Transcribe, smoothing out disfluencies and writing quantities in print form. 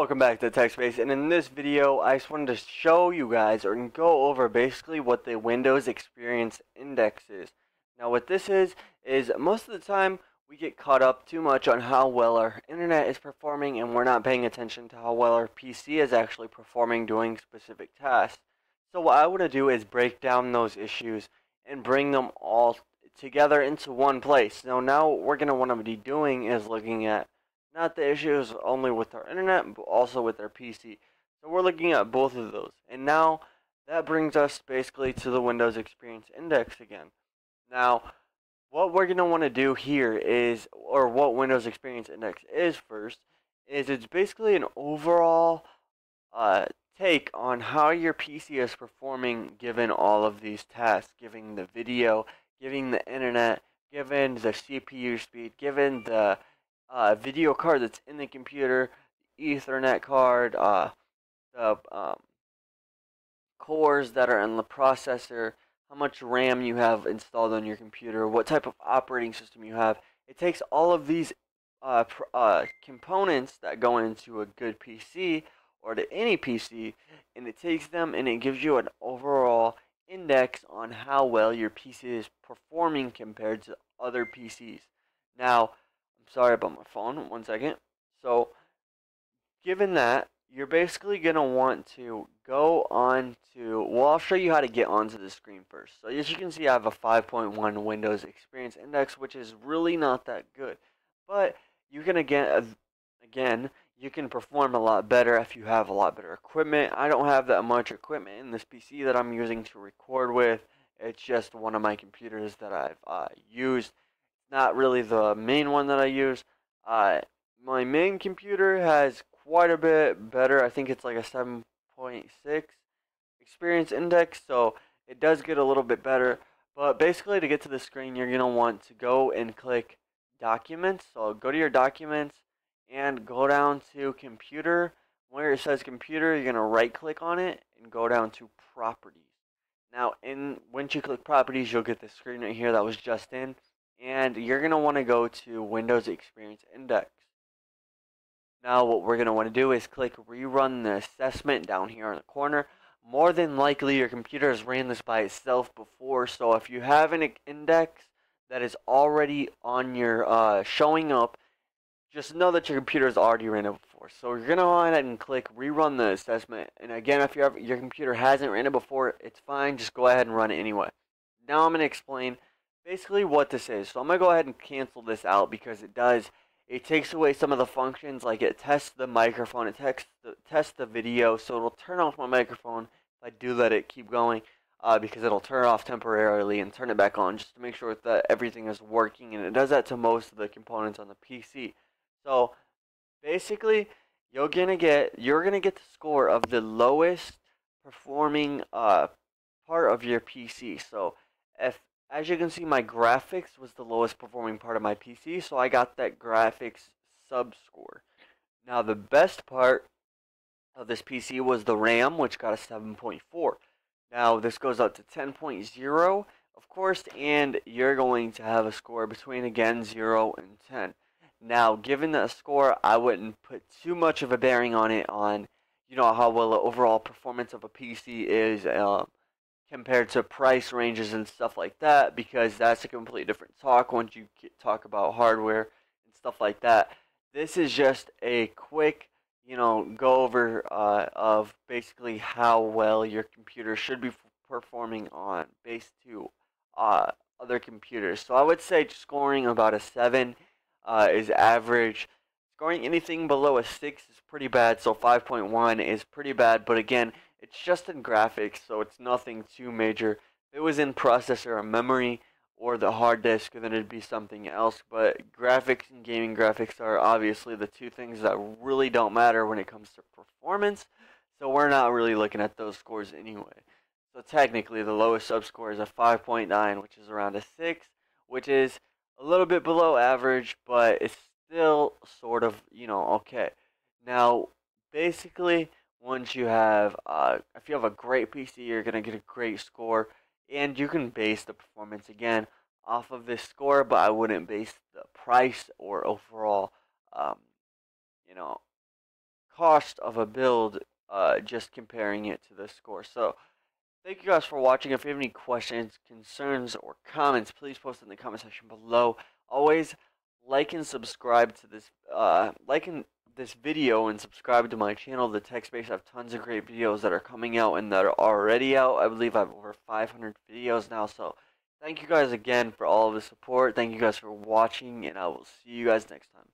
Welcome back to Tech Space, and in this video I just wanted to show you guys or go over basically what the Windows Experience Index is. Now what this is most of the time we get caught up too much on how well our internet is performing and we're not paying attention to how well our PC is actually performing doing specific tasks. So what I want to do is break down those issues and bring them all together into one place. Now what we're going to want to be doing is looking at not the issues only with our internet, but also with our PC. So we're looking at both of those. And now that brings us basically to the Windows Experience Index again. Now, what we're going to want to do here is, or what Windows Experience Index is first, is it's basically an overall take on how your PC is performing given all of these tasks, given the video, given the internet, given the CPU speed, given the video card that's in the computer, the Ethernet card, the cores that are in the processor, how much RAM you have installed on your computer, what type of operating system you have. It takes all of these components that go into a good PC or to any PC, and it takes them and it gives you an overall index on how well your PC is performing compared to other PCs. Now, I'm sorry about my phone, one second. So, given that, you're basically going to want to go on to, well, I'll show you how to get onto the screen first. So, as you can see, I have a 5.1 Windows Experience Index, which is really not that good. But you can, again, you can perform a lot better if you have a lot better equipment. I don't have that much equipment in this PC that I'm using to record with. It's just one of my computers that I've used. Not really the main one that I use. My main computer has quite a bit better. I think it's like a 7.6 experience index, so it does get a little bit better. But basically, to get to the screen, you're going to want to go and click Documents. So go to your Documents and go down to Computer. Where it says Computer, you're going to right-click on it and go down to Properties. Now, once you click Properties, you'll get the screen right here that was just in. And you're going to want to go to Windows Experience Index. Now what we're going to want to do is click Rerun the Assessment down here in the corner. More than likely your computer has ran this by itself before, so if you have an index that is already on your showing up, just know that your computer has already ran it before. So you're going to go ahead and click Rerun the Assessment. And again, if your computer hasn't ran it before, it's fine. Just go ahead and run it anyway. Now I'm going to explain basically what this is. So I'm going to go ahead and cancel this out because it takes away some of the functions, like it tests the microphone, it tests the video, so it'll turn off my microphone if I do let it keep going, because it'll turn it off temporarily and turn it back on just to make sure that everything is working, and it does that to most of the components on the PC. So basically, you're gonna get the score of the lowest performing part of your PC. So as you can see, my graphics was the lowest performing part of my PC, so I got that graphics sub-score. Now, the best part of this PC was the RAM, which got a 7.4. Now, this goes up to 10.0, of course, and you're going to have a score between, again, 0 and 10. Now, given that score, I wouldn't put too much of a bearing on it how well the overall performance of a PC is, compared to price ranges and stuff like that, because that's a completely different talk once you talk about hardware and stuff like that. This is just a quick, go over of basically how well your computer should be performing on based to other computers. So I would say scoring about a 7 is average. Scoring anything below a 6 is pretty bad, so 5.1 is pretty bad, but again, it's just in graphics, so it's nothing too major. If it was in processor or memory or the hard disk, then it'd be something else. But graphics and gaming graphics are obviously the two things that really don't matter when it comes to performance. So we're not really looking at those scores anyway. So technically, the lowest subscore is a 5.9, which is around a 6, which is a little bit below average, but it's still sort of, okay. Now, basically, once you have, if you have a great PC, you're going to get a great score, and you can base the performance, again, off of this score, but I wouldn't base the price or overall, cost of a build, just comparing it to the score. So thank you guys for watching. If you have any questions, concerns, or comments, please post in the comment section below. Always like and subscribe to this, this video and subscribe to my channel, The Tech Space. I have tons of great videos that are coming out and that are already out. I believe I have over 500 videos now. So thank you guys again for all of the support. Thank you guys for watching, and I will see you guys next time.